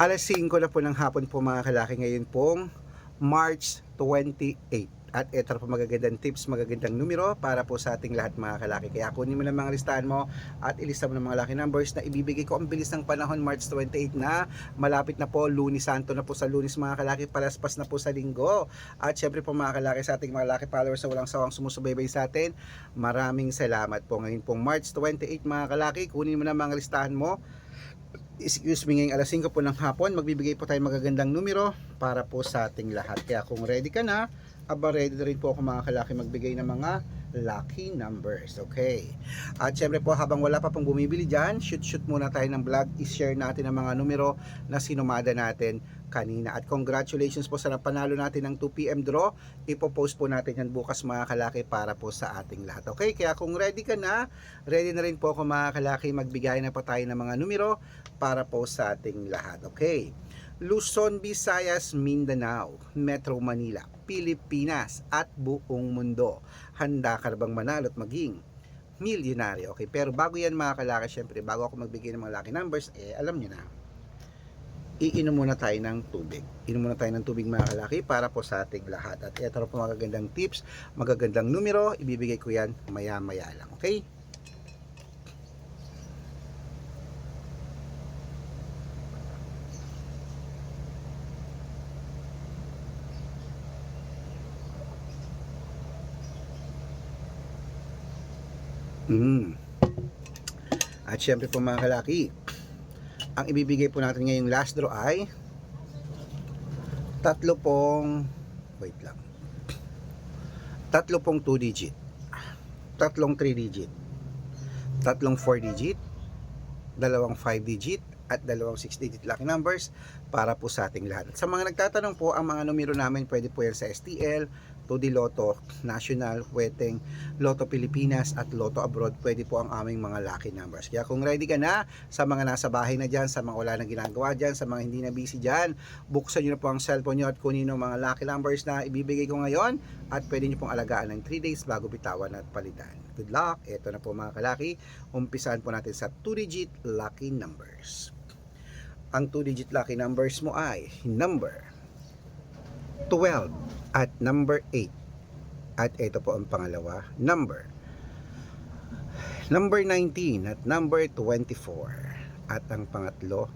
5:00 na po ng hapon po mga kalaki, ngayon pong March 28. At ito po magagandang tips, magagandang numero para po sa ating lahat mga kalaki. Kaya kunin mo na mga listahan mo at ilista mo ng mga lucky numbers na ibibigay ko. Ang bilis ng panahon, March 28 na, malapit na po, Lunes Santo na po sa Lunes mga kalaki, palaspas na po sa Linggo. At syempre po mga kalaki, sa ating mga lucky followers na walang sawang sumusubaybay sa atin, maraming salamat po. Ngayon pong March 28 mga kalaki, kunin mo na mga listahan mo. Excuse me, ngayong 5:00 po ng hapon, magbibigay po tayo magagandang numero para po sa ating lahat. Kaya kung ready ka na, ready na rin po ako mga kalaki magbigay ng mga lucky numbers. Okay. At syempre po, habang wala pa pong bumibili dyan, shoot muna tayo ng vlog. I-share natin ang mga numero na sinumada natin kanina. At congratulations po sa napanalo natin ng 2 PM draw. Ipopost po natin yan bukas mga kalaki para po sa ating lahat. Okay, kaya kung ready ka na, ready na rin po ako mga kalaki, magbigay na po tayo ng mga numero para po sa ating lahat. Okay, Luzon, Visayas, Mindanao, Metro Manila, Pilipinas at buong mundo. Handa ka na bang manalo at maging milyonaryo? Okay, pero bago yan mga kalaki, syempre bago ako magbigay ng mga lucky numbers, alam nyo na, iinom muna tayo ng tubig. Inom muna tayo ng tubig mga kalaki para po sa ating lahat. At ito na po magagandang tips, magagandang numero, ibibigay ko yan maya-maya lang. Okay? At syempre po mga kalaki, ang ibibigay po natin ngayong last draw ay tatlo pong 2 digit, tatlong 3 digit, tatlong 4 digit, dalawang 5 digit at dalawang 6 digit lucky numbers para po sa ating lahat. At sa mga nagtatanong po, ang mga numero namin pwede po yan sa STL, 2D Lotto, National, Weteng, Lotto Pilipinas at Lotto Abroad. Pwede po ang aming mga lucky numbers. Kaya kung ready ka na, sa mga nasa bahay na dyan, sa mga wala nang ginagawa dyan, sa mga hindi na busy dyan, buksan nyo na po ang cellphone nyo at kunin ang mga lucky numbers na ibibigay ko ngayon at pwede nyo pong alagaan ng 3 days bago bitawan at palitan. Good luck! Ito na po mga kalaki, umpisahan po natin sa 2-digit lucky numbers. Ang 2-digit lucky numbers mo ay number 12 at number 8. At ito po ang pangalawa, number 19 at number 24. At ang pangatlo,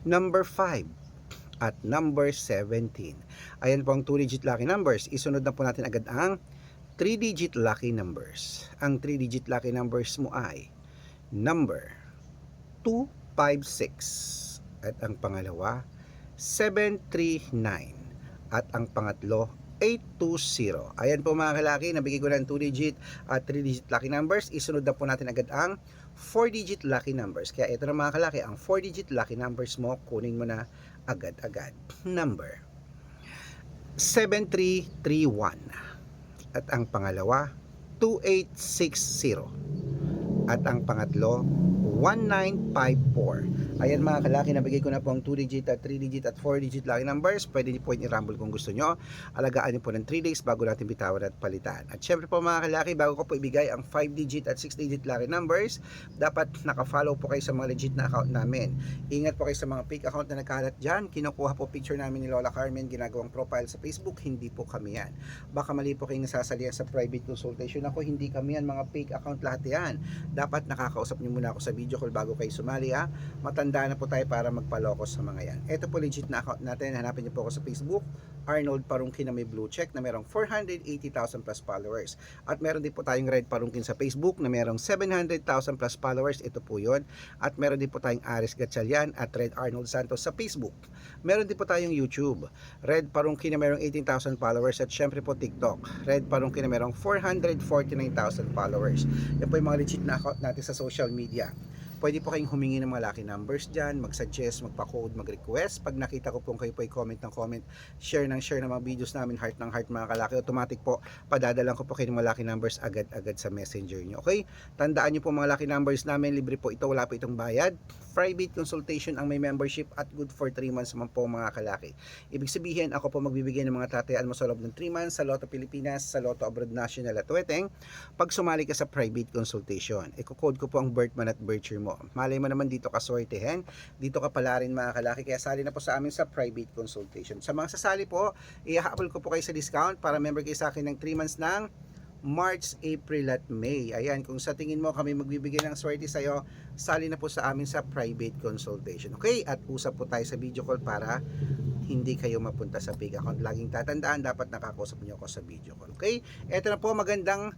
number 5 at number 17. Ayan po ang 2-digit lucky numbers. Isunod na po natin agad ang 3-digit lucky numbers. Ang 3-digit lucky numbers mo ay number 256. At ang pangalawa, 739. At ang pangatlo, 820. Ayan po mga kalaki, nabigay ko ng 2-digit at 3-digit lucky numbers. Isunod na po natin agad ang 4-digit lucky numbers. Kaya ito na mga kalaki, ang 4-digit lucky numbers mo, kunin mo na agad-agad. Number 7331. At ang pangalawa, 2860. At ang pangatlo, 1954. Ayan mga kalaki, nabigay ko na po ang 2-digit at 3-digit at 4-digit lucky numbers. Pwede niyo po i-rumble kung gusto nyo. Alagaan niyo po ng 3 days bago natin bitawan at palitan. At syempre po mga kalaki, bago ko po ibigay ang 5-digit at 6-digit lucky numbers, dapat naka-follow po kayo sa mga legit na account namin. Ingat po kayo sa mga fake account na nagkalat dyan. Kinukuha po picture namin ni Lola Carmen, ginagawang profile sa Facebook. Hindi po kami yan. Baka mali po kayong nasasalihan sa private consultation. Ako, hindi kami yan, mga fake account lahat yan. Dapat nakakausap niyo muna ako sa video call bago kayo sumali ha. Matanda na po tayo para magpalokos sa mga yan. Ito po legit na account natin. Hanapin niyo po ako sa Facebook, Arnold Parungkin na may blue check na merong 480,000 plus followers. At meron din po tayong Red Parungkin sa Facebook na merong 700,000 plus followers. Ito po yun. At meron din po tayong Aris Gatchalian at Red Arnold Santos sa Facebook. Meron din po tayong YouTube, Red Parungkin na merong 18,000 followers. At syempre po TikTok, Red Parungkin na merong 449,000 followers. Yan po yung mga legit na account natin sa social media. Pwede po kayong humingi ng mga lucky numbers dyan, mag-suggest, magpa-code, mag-request. Pag nakita ko po kayo po i-comment ng comment, share ng mga videos namin, heart ng heart mga kalaki, automatic po, padadalan ko po kayo ng mga lucky numbers agad-agad sa messenger nyo. Okay? Tandaan nyo po mga lucky numbers namin, libre po ito, wala po itong bayad. Private consultation ang may membership at good for 3 months naman po mga kalaki. Ibig sabihin, ako po magbibigay ng mga tatayaan mo sa loob ng 3 months sa Lotto Pilipinas, sa Lotto Abroad National at Weteng. Pag sumali ka sa private consultation, i-code ko po ang birth month at birth year mo. mo. Malay mo naman dito ka swertehin, dito ka pala rin mga kalaki, kaya sali na po sa amin sa private consultation. Sa mga sasali po, ihahabol ko po kayo sa discount para member kayo sa akin ng 3 months ng March, April at May. Ayan, kung sa tingin mo kami magbibigay ng swerte sa'yo, sali na po sa amin sa private consultation. Okay? At usap po tayo sa video call para hindi kayo mapunta sa fake account. Laging tatandaan, dapat nakakausap niyo ako sa video call. Okay? Ito na po, magandang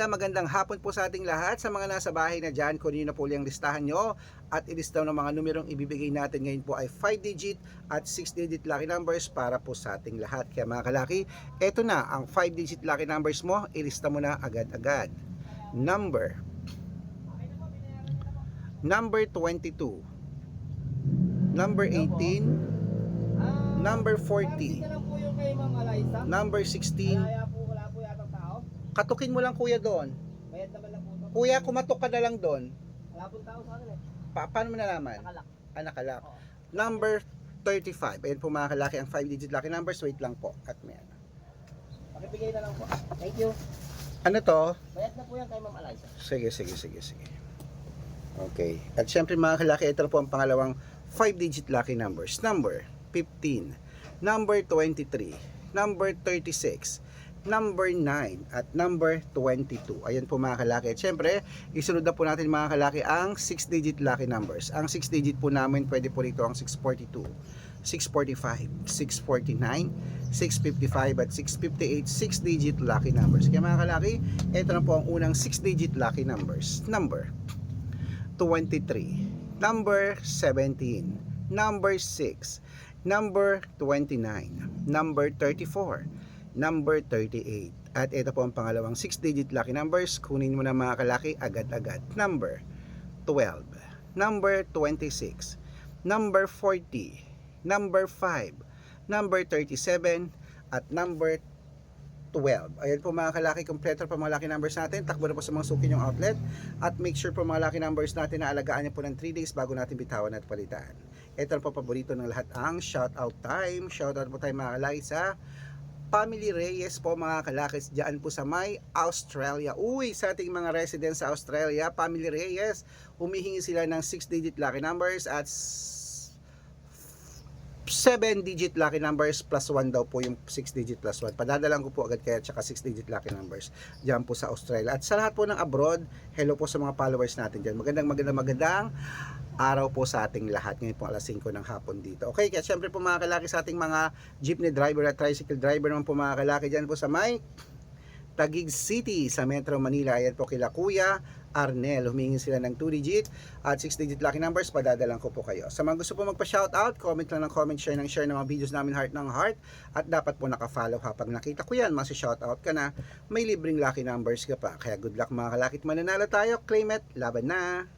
magandang hapon po sa ating lahat. Sa mga nasa bahay na dyan, kunin na po yung listahan nyo at ilista ng mga numerong ibibigay natin ngayon po ay 5-digit at 6-digit lucky numbers para po sa ating lahat. Kaya mga kalaki, ito na ang 5-digit lucky numbers mo, ilista mo na agad-agad. Number 22, number 18, number 40, number 16. Katukin mo lang kuya doon. Kuya, kumatok ka na lang doon. Paano mo nalaman? Nakalak. Number 35. Ayan po mga kalaki ang 5-digit lucky numbers. Wait lang po. At may ano. Pakibigay na lang po. Thank you. Ano to? Bayad na po yan kay Ma'am Eliza. Sige. Okay. At syempre mga kalaki, ito na po ang pangalawang 5-digit lucky numbers. Number 15, number 23, number 36, number 9, at number 22. Ayan po mga kalaki. At syempre, isunod na po natin mga kalaki ang 6-digit lucky numbers. Ang 6-digit po namin, pwede po rito ang 642, 645, 649, 655, at 658, 6-digit lucky numbers. Kaya mga kalaki, ito na po ang unang 6-digit lucky numbers. Number 23, number 17, number 6, number 29, number 34, number 38. At ito po ang pangalawang 6-digit lucky numbers. Kunin mo na mga kalaki agad-agad. Number 12, number 26, number 40, number 5, number 37, at number 12. Ayan po mga kalaki, kompleto po mga lucky numbers natin. Takbo na po sa mga suki yung outlet. At make sure po mga lucky numbers natin na alagaan niyo po ng 3 days bago natin bitawan at palitan. Ito na po paborito ng lahat ang shoutout time. Shoutout po tayo mga kalaki sa Family Reyes po mga kalakis dyan po sa may Australia. Uy, sa ating mga residents sa Australia, Family Reyes, humihingi sila ng 6-digit lucky numbers at 7-digit lucky numbers plus 1 daw po yung 6-digit plus 1. Padadalan ko po agad kaya tsaka 6-digit lucky numbers dyan po sa Australia. At sa lahat po ng abroad, hello po sa mga followers natin dyan. Magandang araw po sa ating lahat. Ngayon po alas 5 ng hapon dito. Okay, kaya syempre po mga kalaki sa ating mga jeepney driver at tricycle driver naman po mga kalaki dyan po sa may Taguig City sa Metro Manila. Ayan po kila Kuya Arnel, humingi sila ng 2-digit at 6-digit lucky numbers, padadalan ko po kayo. Sa mga gusto po magpa-shoutout, comment lang ng comment, share ng mga videos namin, heart ng heart, at dapat po naka-follow ha. Pag nakita ko yan, masi-shoutout ka na, may libreng lucky numbers ka pa. Kaya good luck mga kalakit, mananalo tayo, claim it, laban na!